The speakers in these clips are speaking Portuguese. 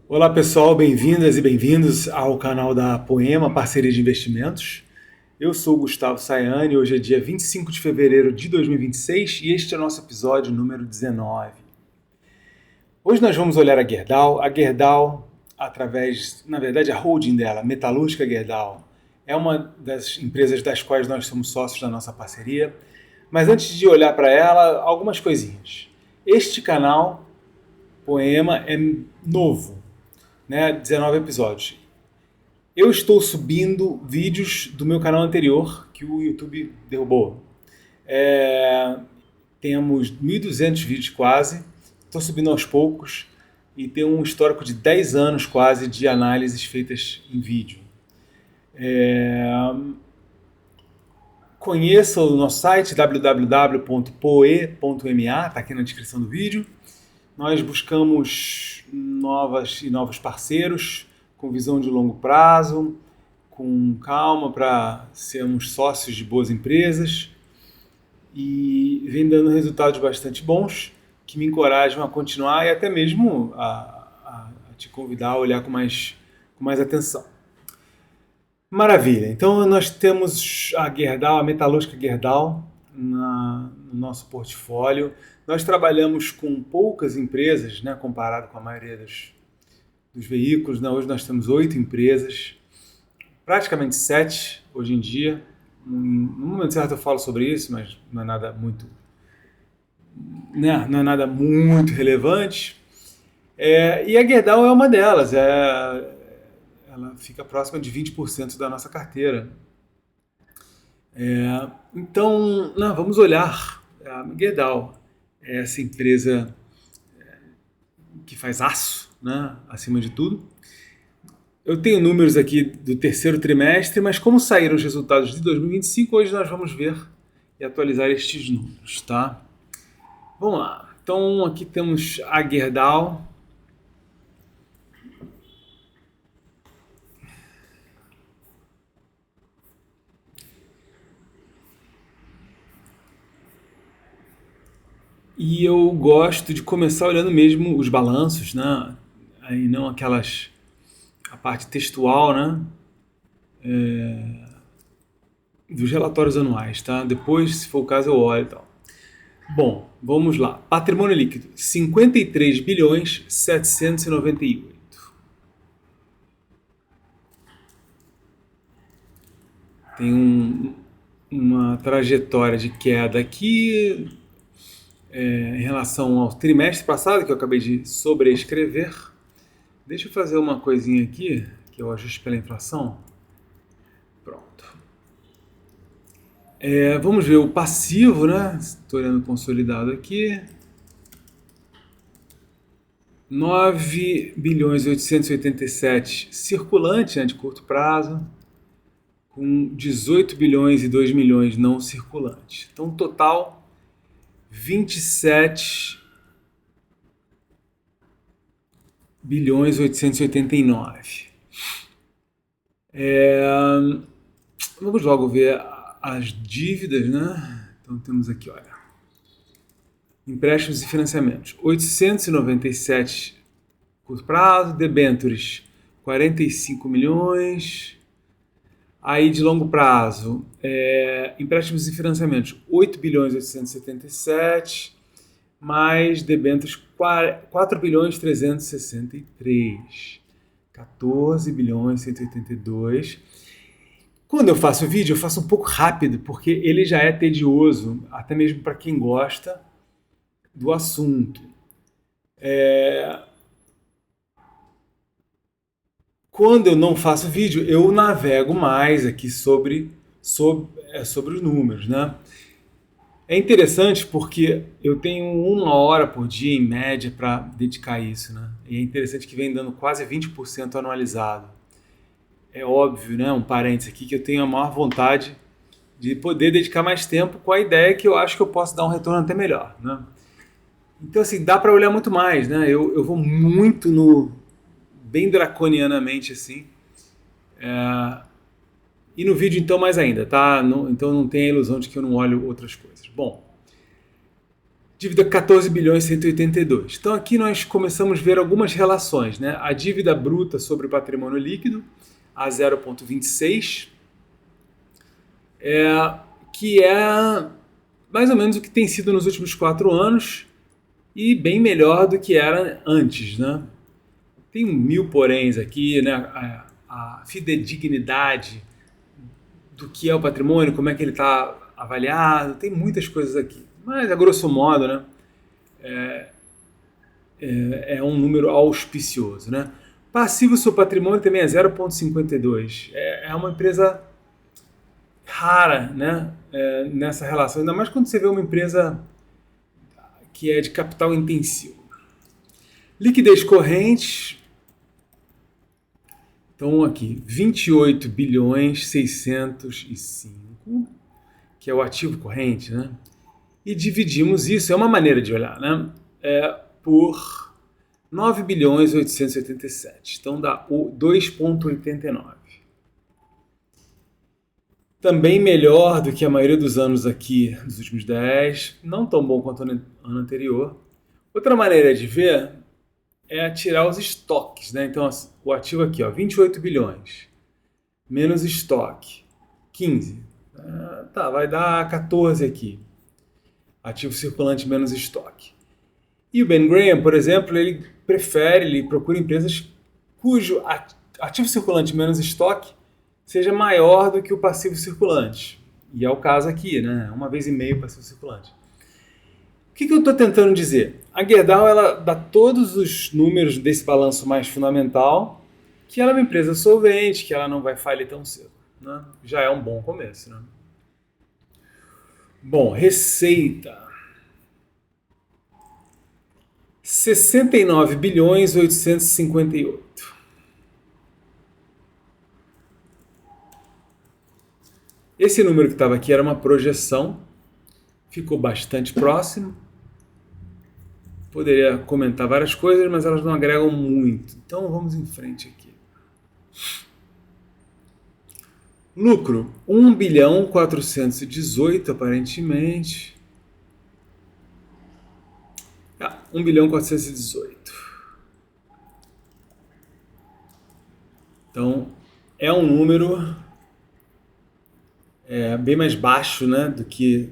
Olá pessoal, bem-vindas e bem-vindos ao canal da Poema Parceria de Investimentos. Eu sou o Gustavo Sayane, hoje é dia 25 de fevereiro de 2026 e este é o nosso episódio número 19. Hoje nós vamos olhar a Gerdau, através, na verdade, a holding dela, Metalúrgica Gerdau, é uma das empresas das quais nós somos sócios da nossa parceria. Mas antes de olhar para ela, algumas coisinhas. Este canal, Poema, é novo, né? 19 episódios. Eu estou subindo vídeos do meu canal anterior, que o YouTube derrubou. Temos 1.200 vídeos quase, estou subindo aos poucos e tem um histórico de 10 anos quase de análises feitas em vídeo. Conheça o nosso site www.poe.ma, está aqui na descrição do vídeo. Nós buscamos novos parceiros com visão de longo prazo, com calma para sermos sócios de boas empresas e vem dando resultados bastante bons que me encorajam a continuar e até mesmo a te convidar a olhar com mais atenção. Maravilha, então nós temos a Gerdau, a Metalúrgica Gerdau no nosso portfólio. Nós trabalhamos com poucas empresas, né, comparado com a maioria dos veículos. Né? Hoje nós temos 8 empresas, praticamente 7 hoje em dia. No momento certo eu falo sobre isso, mas não é nada muito, né, não é nada muito relevante. E a Gerdau é uma delas. Ela fica próxima de 20% da nossa carteira. Então, vamos olhar a Gerdau. É essa empresa que faz aço, né, acima de tudo. Eu tenho números aqui do terceiro trimestre, mas como saíram os resultados de 2025, hoje nós vamos ver e atualizar estes números, tá? Vamos lá. Então, aqui temos a Gerdau. E eu gosto de começar olhando mesmo os balanços, né? Aí não a parte textual, né? Dos relatórios anuais, tá? Depois, se for o caso, eu olho e tal. Bom, vamos lá. Patrimônio líquido, 53 bilhões 798. Tem uma trajetória de queda aqui em relação ao trimestre passado, que eu acabei de sobrescrever. Deixa eu fazer uma coisinha aqui, que eu ajuste pela inflação. Pronto. Vamos ver o passivo, né? Estou olhando consolidado aqui. 9 bilhões e 887 circulante, né, de curto prazo, com 18 bilhões e 2 milhões não circulante. Então, total 27 bilhões e 889. Vamos logo ver as dívidas, né? Então temos aqui, olha, empréstimos e financiamentos, 897 curto prazo, debêntures 45 milhões, aí de longo prazo, empréstimos e financiamentos 8 bilhões e 877, mais debêntures 4 bilhões 363, 14 bilhões 182. Quando eu faço o vídeo, eu faço um pouco rápido, porque ele já é tedioso, até mesmo para quem gosta do assunto. Quando eu não faço vídeo, eu navego mais aqui sobre os números, né? É interessante porque eu tenho 1 hora por dia, em média, para dedicar a isso, né? E é interessante que vem dando quase 20% anualizado. É óbvio, né? Um parênteses aqui, que eu tenho a maior vontade de poder dedicar mais tempo com a ideia que eu acho que eu posso dar um retorno até melhor, né? Então, assim, dá para olhar muito mais, né? Eu vou muito bem draconianamente, assim. E no vídeo, então, mais ainda, tá? Então não tem a ilusão de que eu não olho outras coisas. Bom, Dívida 14 bilhões e 182. Então aqui nós começamos a ver algumas relações, né? A dívida bruta sobre o patrimônio líquido, a 0,26, que é mais ou menos o que tem sido nos últimos 4 anos e bem melhor do que era antes, né? Tem 1000 poréns aqui, né? A fidedignidade do que é o patrimônio, como é que ele está avaliado, tem muitas coisas aqui. Mas, a grosso modo, né, é um número auspicioso. Né? Passivo sobre patrimônio também é 0,52. É uma empresa rara, né, nessa relação, ainda mais quando você vê uma empresa que é de capital intensivo. Liquidez corrente, então aqui, 28 bilhões 605, que é o ativo corrente, né? E dividimos isso, é uma maneira de olhar, né? Por 9 bilhões 887. Então dá o 2,89. Também melhor do que a maioria dos anos aqui, dos últimos 10. Não tão bom quanto o ano anterior. Outra maneira de ver é tirar os estoques, né? Então o ativo aqui, ó, 28 bilhões. Menos estoque, 15. Tá, vai dar 14 aqui. Ativo circulante menos estoque. E o Ben Graham, por exemplo, ele procura empresas cujo ativo circulante menos estoque seja maior do que o passivo circulante. E é o caso aqui, né? 1,5 passivo circulante. O que eu estou tentando dizer? A Gerdau, ela dá todos os números desse balanço mais fundamental, que ela é uma empresa solvente, que ela não vai falir tão cedo. Né? Já é um bom começo, né? Bom, receita. 69 bilhões 858. Esse número que estava aqui era uma projeção, ficou bastante próximo. Poderia comentar várias coisas, mas elas não agregam muito. Então vamos em frente aqui. Lucro, 1 bilhão 418 aparentemente. 1 bilhão 418. Então é um número bem mais baixo, né, do que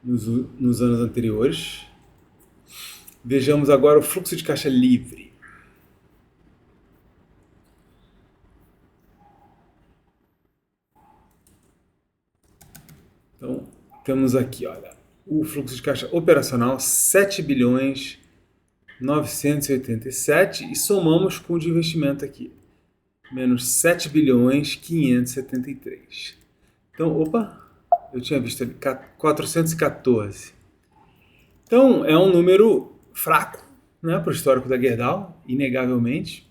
nos anos anteriores. Vejamos agora o fluxo de caixa livre. Então, temos aqui, olha, o fluxo de caixa operacional, 7 bilhões 987, e somamos com o de investimento aqui, menos 7 bilhões 573. Então, eu tinha visto ali, 414. Então, é um número fraco, né, para o histórico da Gerdau, inegavelmente.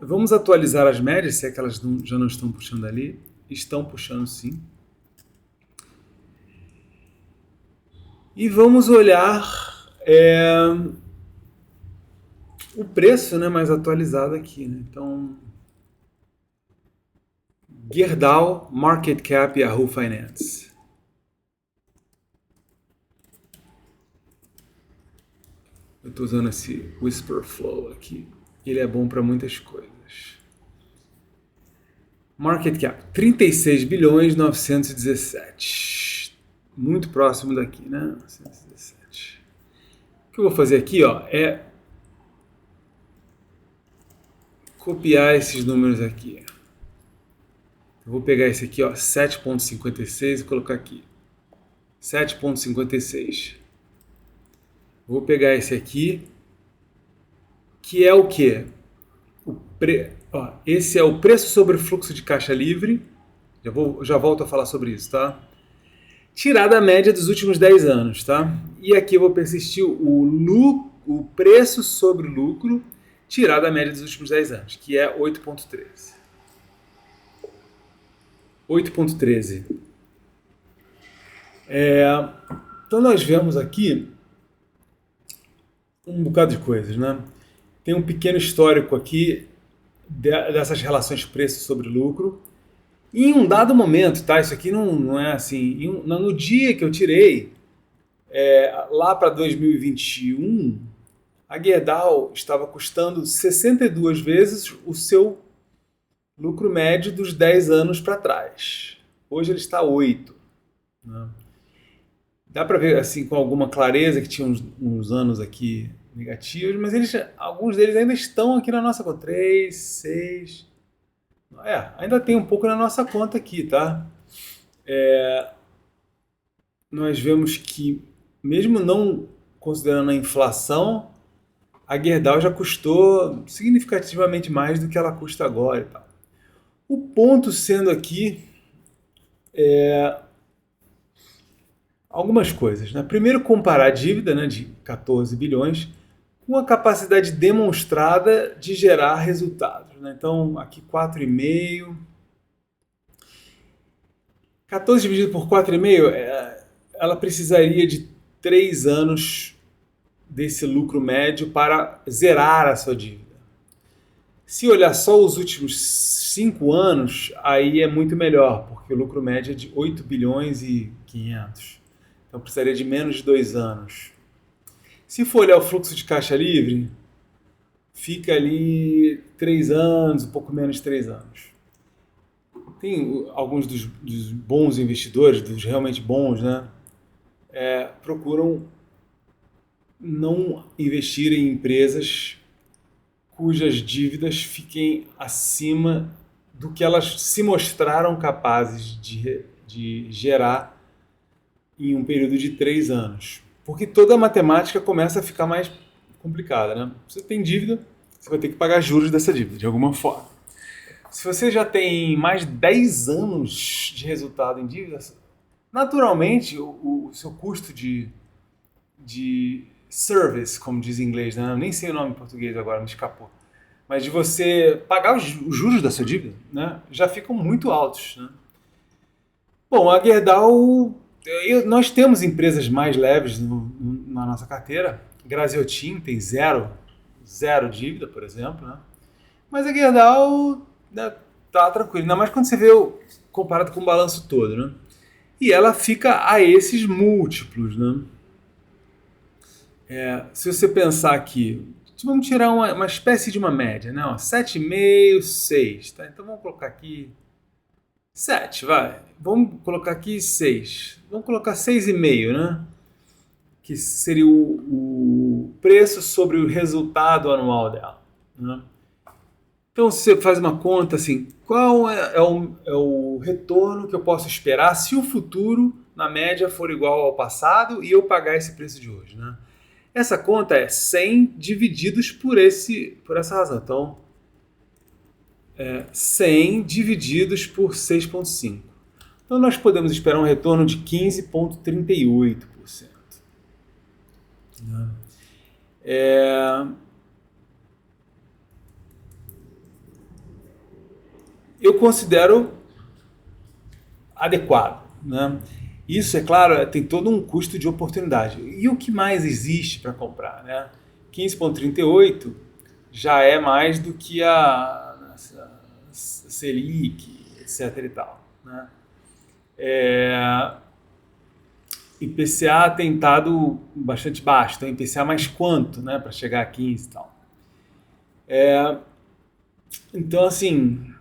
Vamos atualizar as médias, se é que elas já não estão puxando ali. Estão puxando, sim. E vamos olhar o preço, né, mais atualizado aqui. Né? Então, Gerdau, Market Cap e Yahoo Finance. Eu estou usando esse Whisper Flow aqui. Ele é bom para muitas coisas. Market Cap, 36 bilhões 917. Muito próximo daqui, né? 917. O que eu vou fazer aqui, ó, é copiar esses números aqui. Eu vou pegar esse aqui, ó, 7,56 e colocar aqui. 7,56. Vou pegar esse aqui, que é o quê? Esse é o preço sobre o fluxo de caixa livre. Já volto a falar sobre isso, tá? Tirar da média dos últimos 10 anos, tá? E aqui eu vou persistir o preço sobre lucro, tirar da média dos últimos 10 anos, que é 8,13. 8,13. Então nós vemos aqui um bocado de coisas, né? Tem um pequeno histórico aqui dessas relações preço sobre lucro. E em um dado momento, tá? Isso aqui não é assim. No dia que eu tirei, Lá para 2021, a Gerdau estava custando 62 vezes o seu lucro médio dos 10 anos para trás. Hoje ele está 8. Né? Dá para ver assim com alguma clareza que tinha uns anos aqui negativos, mas alguns deles ainda estão aqui na nossa conta. 3, 6. Ainda tem um pouco na nossa conta aqui, tá? Nós vemos que, mesmo não considerando a inflação, a Gerdau já custou significativamente mais do que ela custa agora e tal. O ponto sendo aqui algumas coisas. Né? Primeiro, comparar a dívida, né, de 14 bilhões com a capacidade demonstrada de gerar resultados. Né? Então, aqui 4,5. 14 dividido por 4,5, ela precisaria de 3 anos desse lucro médio para zerar a sua dívida. Se olhar só os últimos 5 anos, aí é muito melhor, porque o lucro médio é de 8 bilhões e 500. Então precisaria de menos de 2 anos. Se for olhar o fluxo de caixa livre, fica ali 3 anos, um pouco menos de 3 anos. Tem alguns dos bons investidores, dos realmente bons, né, procuram não investir em empresas cujas dívidas fiquem acima do que elas se mostraram capazes de gerar em um período de 3 anos. Porque toda a matemática começa a ficar mais complicada. Né? Você tem dívida, você vai ter que pagar juros dessa dívida, de alguma forma. Se você já tem mais de 10 anos de resultado em dívidas, naturalmente o seu custo de service, como diz em inglês, né? Eu nem sei o nome em português agora, me escapou. Mas de você pagar os juros da sua dívida, né? Já ficam muito altos. Né? Bom, a Gerdau, nós temos empresas mais leves na nossa carteira. Graziotin tem zero dívida, por exemplo. Né? Mas a Gerdau tá tranquilo, ainda mais quando você vê comparado com o balanço todo, né? E ela fica a esses múltiplos, né? Se você pensar aqui, vamos tirar uma espécie de uma média, né? 7,5, 6, tá? Então vamos colocar aqui 7, vai. Vamos colocar aqui 6. Vamos colocar 6,5, né? Que seria o preço sobre o resultado anual dela, né? Então, se você faz uma conta assim, qual é o retorno que eu posso esperar se o futuro, na média, for igual ao passado e eu pagar esse preço de hoje, né? Essa conta é 100 divididos por essa razão. Então, 100 divididos por 6,5. Então, nós podemos esperar um retorno de 15,38%. Né? Eu considero adequado. Né? Isso, é claro, tem todo um custo de oportunidade. E o que mais existe para comprar? Né? 15,38 já é mais do que a Selic, etc. e tal. Né? IPCA tem estado bastante baixo. Então, IPCA mais quanto, né, para chegar a 15 e tal? Então, assim,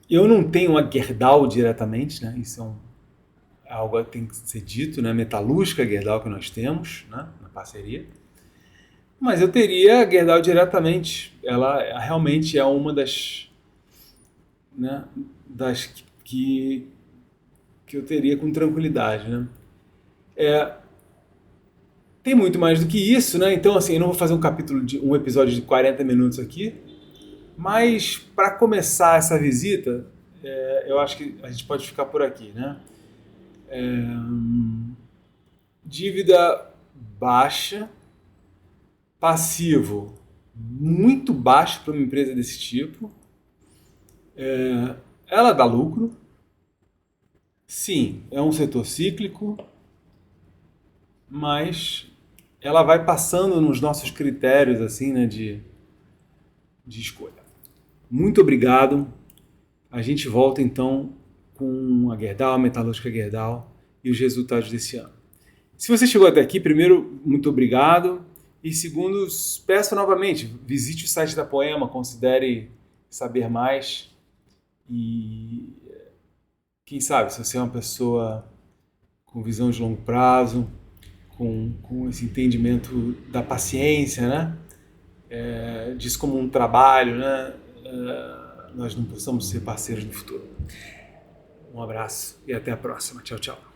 eu não tenho a Gerdau diretamente, né? Isso é algo que tem que ser dito, né? Metalúrgica Gerdau que nós temos, né, na parceria. Mas eu teria a Gerdau diretamente. Ela realmente é uma das, né, que eu teria com tranquilidade, né? Tem muito mais do que isso, né? Então, assim, eu não vou fazer um episódio de 40 minutos aqui, mas para começar essa visita, eu acho que a gente pode ficar por aqui, né? Dívida baixa, passivo muito baixo para uma empresa desse tipo. Ela dá lucro. Sim, é um setor cíclico, mas ela vai passando nos nossos critérios assim, né, de escolha. Muito obrigado. A gente volta então com a Gerdau, a Metalúrgica Gerdau e os resultados desse ano. Se você chegou até aqui, primeiro, muito obrigado. E segundo, peço novamente, visite o site da Poema, considere saber mais. E quem sabe, se você é uma pessoa com visão de longo prazo, com esse entendimento da paciência, né? Disso como um trabalho, né? Nós não possamos ser parceiros no futuro. Um abraço e até a próxima. Tchau, tchau.